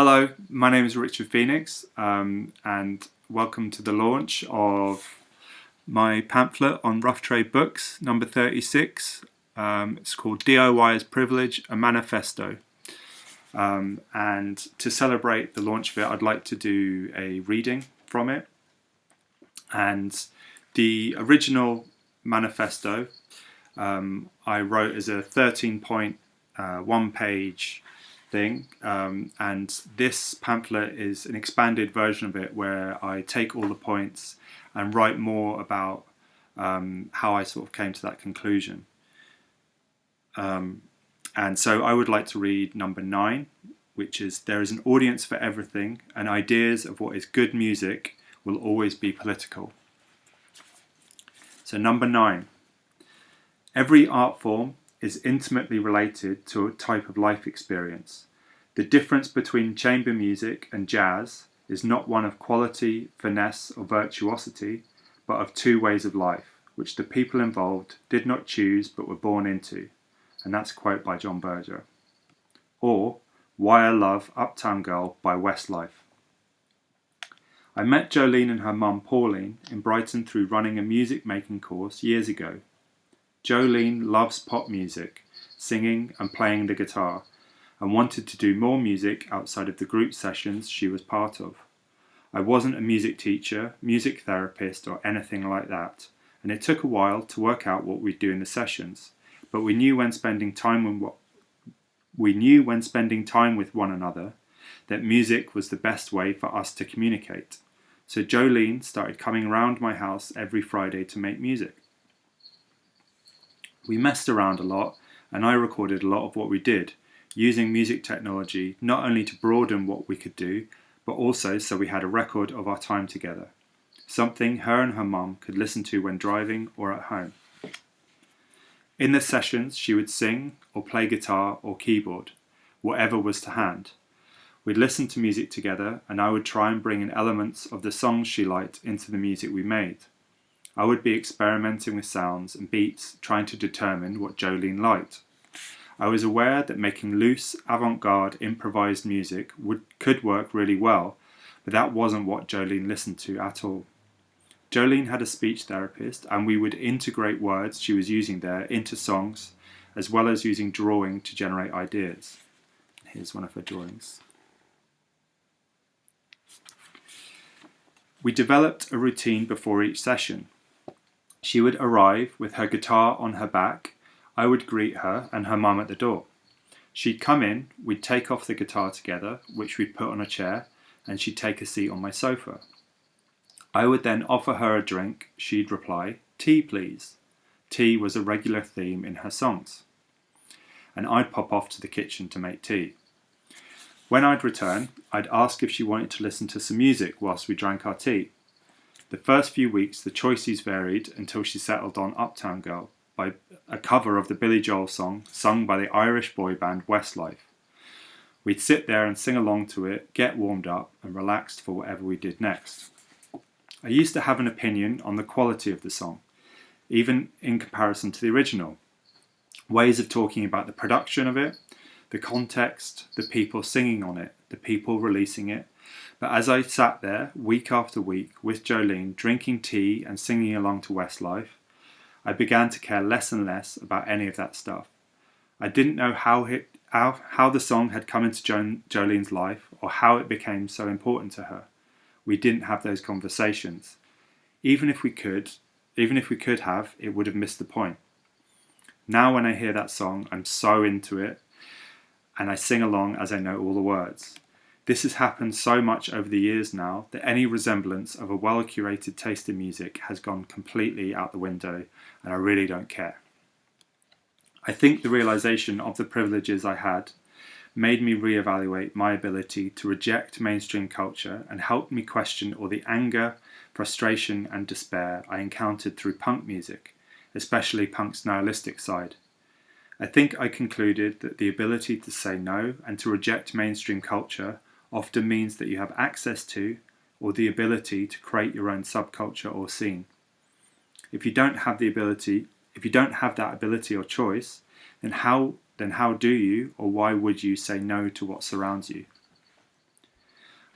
Hello, my name is Richard Phoenix, and welcome to the launch of my pamphlet on Rough Trade Books, number 36. It's called D.I.Y as Privilege, a Manifesto. And to celebrate the launch of it, I'd like to do a reading from it. And the original manifesto I wrote as a 13-point, one-page thing, and this pamphlet is an expanded version of it where I take all the points and write more about how I sort of came to that conclusion. And so I would like to read number 9, which is: there is an audience for everything, and ideas of what is good music will always be political. So number 9. Every art form is intimately related to a type of life experience. The difference between chamber music and jazz is not one of quality, finesse, or virtuosity, but of two ways of life, which the people involved did not choose but were born into. And that's a quote by John Berger. Or Why I Love Uptown Girl by Westlife. I met Jolene and her mum Pauline in Brighton through running a music making course years ago. Jolene loves pop music, singing and playing the guitar, and wanted to do more music outside of the group sessions she was part of. I wasn't a music teacher, music therapist, or anything like that, and it took a while to work out what we'd do in the sessions, but we knew when spending time with one another that music was the best way for us to communicate. So Jolene started coming around my house every Friday to make music. We messed around a lot, and I recorded a lot of what we did, using music technology not only to broaden what we could do, but also so we had a record of our time together, something her and her mum could listen to when driving or at home. In the sessions, she would sing or play guitar or keyboard, whatever was to hand. We'd listen to music together, and I would try and bring in elements of the songs she liked into the music we made. I would be experimenting with sounds and beats, trying to determine what Jolene liked. I was aware that making loose, avant-garde, improvised music could work really well, but that wasn't what Jolene listened to at all. Jolene had a speech therapist, and we would integrate words she was using there into songs, as well as using drawing to generate ideas. Here's one of her drawings. We developed a routine before each session. She would arrive with her guitar on her back. I would greet her and her mum at the door. She'd come in, we'd take off the guitar together, which we'd put on a chair, and she'd take a seat on my sofa. I would then offer her a drink. She'd reply, "Tea, please." Tea was a regular theme in her songs. And I'd pop off to the kitchen to make tea. When I'd return, I'd ask if she wanted to listen to some music whilst we drank our tea. The first few weeks, the choices varied until she settled on Uptown Girl, by a cover of the Billy Joel song sung by the Irish boy band Westlife. We'd sit there and sing along to it, get warmed up and relaxed for whatever we did next. I used to have an opinion on the quality of the song, even in comparison to the original. Ways of talking about the production of it, the context, the people singing on it, the people releasing it. But as I sat there week after week with Jolene, drinking tea and singing along to Westlife, I began to care less and less about any of that stuff. I didn't know how the song had come into Jolene's life or how it became so important to her. We didn't have those conversations. Even if we could have, it would have missed the point. Now when I hear that song, I'm so into it, and I sing along as I know all the words. This has happened so much over the years now that any resemblance of a well-curated taste in music has gone completely out the window, and I really don't care. I think the realization of the privileges I had made me reevaluate my ability to reject mainstream culture and helped me question all the anger, frustration and despair I encountered through punk music, especially punk's nihilistic side. I think I concluded that the ability to say no and to reject mainstream culture often means that you have access to or the ability to create your own subculture or scene. If you don't have that ability or choice, then how do you or why would you say no to what surrounds you?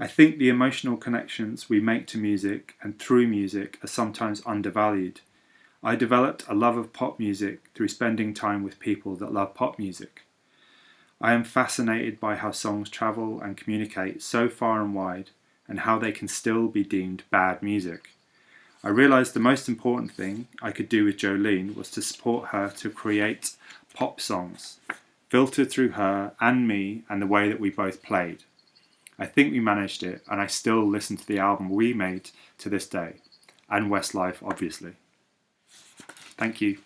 I think the emotional connections we make to music and through music are sometimes undervalued. I developed a love of pop music through spending time with people that love pop music. I am fascinated by how songs travel and communicate so far and wide, and how they can still be deemed bad music. I realised the most important thing I could do with Jolene was to support her to create pop songs, filtered through her and me and the way that we both played. I think we managed it, and I still listen to the album we made to this day, and Westlife, obviously. Thank you.